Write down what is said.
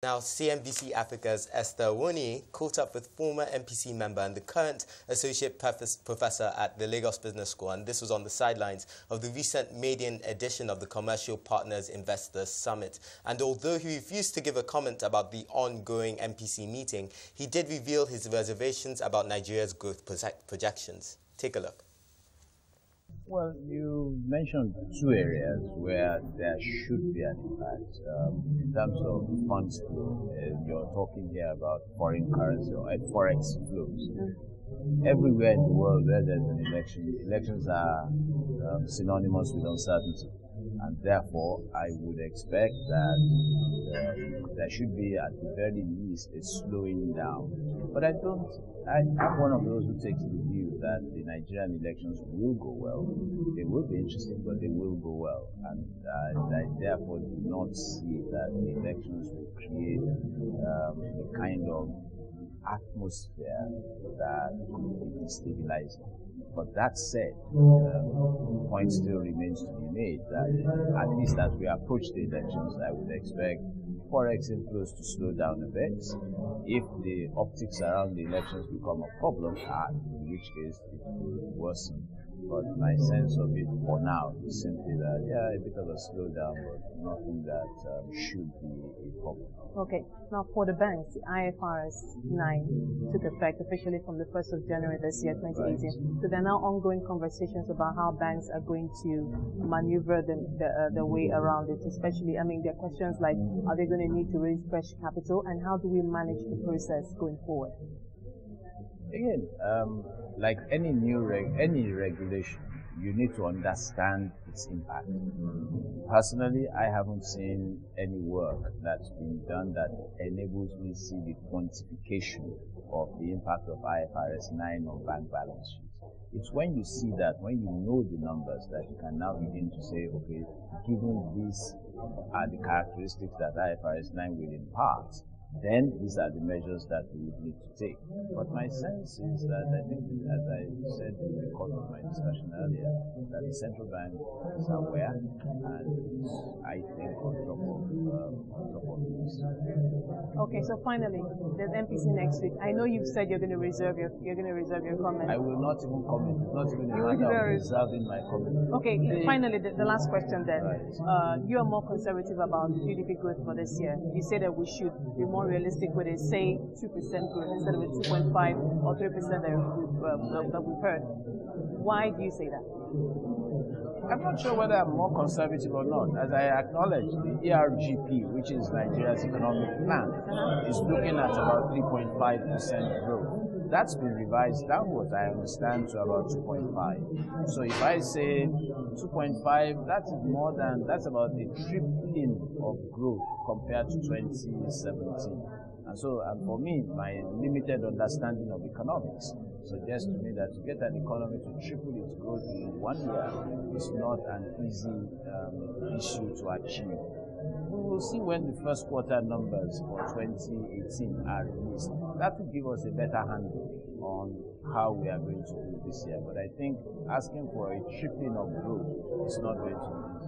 Now, CNBC Africa's Esther Awoniyi caught up with former MPC member and the current associate professor at the Lagos Business School, and this was on the sidelines of the recent maiden edition of the Commercial Partners Investors Summit. And although he refused to give a comment about the ongoing MPC meeting, he did reveal his reservations about Nigeria's growth projections. Take a look. Well, you mentioned two areas where there should be an impact. In terms of funds flow, you're talking here about foreign currency or FOREX flows. Everywhere in the world where there's an election, elections are synonymous with uncertainty. And therefore, I would expect that there should be, at the very least, a slowing down. But I'm one of those who takes the view that the Nigerian elections will go well. They will be interesting, but they will go well. And I therefore do not see that the elections will create a kind of atmosphere that could be destabilizing. But that said, the point still remains to be made that at least as we approach the elections, I would expect FOREX inflows to slow down a bit. If the optics around the elections become a problem, in which case it will worsen. But my sense of it for now is simply that, yeah, a bit of a slowdown, but nothing that should be a problem. Okay. Now, for the banks, IFRS 9 took effect officially from the 1st of January this year, 2018. Right. So there are now ongoing conversations about how banks are going to maneuver the way around it, especially, there are questions like, are they going to need to raise fresh capital, and how do we manage the process going forward? Again, like any regulation, you need to understand its impact. Personally, I haven't seen any work that's been done that enables me to see the quantification of the impact of IFRS 9 on bank balance sheets. It's when you see that, when you know the numbers, that you can now begin to say, okay, given these are the characteristics that IFRS 9 will impart, then these are the measures that we would need to take. But my sense is that, I think, as I said in the course of my discussion earlier, that the central bank is aware and I think on top of this. Okay, so finally, there's MPC next week. I know you've said you're going to reserve your comment. I will not even comment. It's not even a matter of reserving my comment. Okay, finally, the last question then. Right. You are more conservative about GDP growth for this year. You say that we should be more realistic with a, say, 2% growth instead of a 2.5 or 3% that we've heard. Why do you say that? I'm not sure whether I'm more conservative or not. As I acknowledge, the ERGP, which is Nigeria's economic plan, is looking at about 3.5% growth. That's been revised downwards, I understand, to about 2.5. So if I say 2.5, that's about a tripling of growth compared to 2017. And so, for me, my limited understanding of economics suggests to me that to get an economy to triple its growth in 1 year is not an easy issue to achieve. We will see when the first quarter numbers for 2018 are released. That will give us a better handle on how we are going to do this year. But I think asking for a tripling of growth is not going to be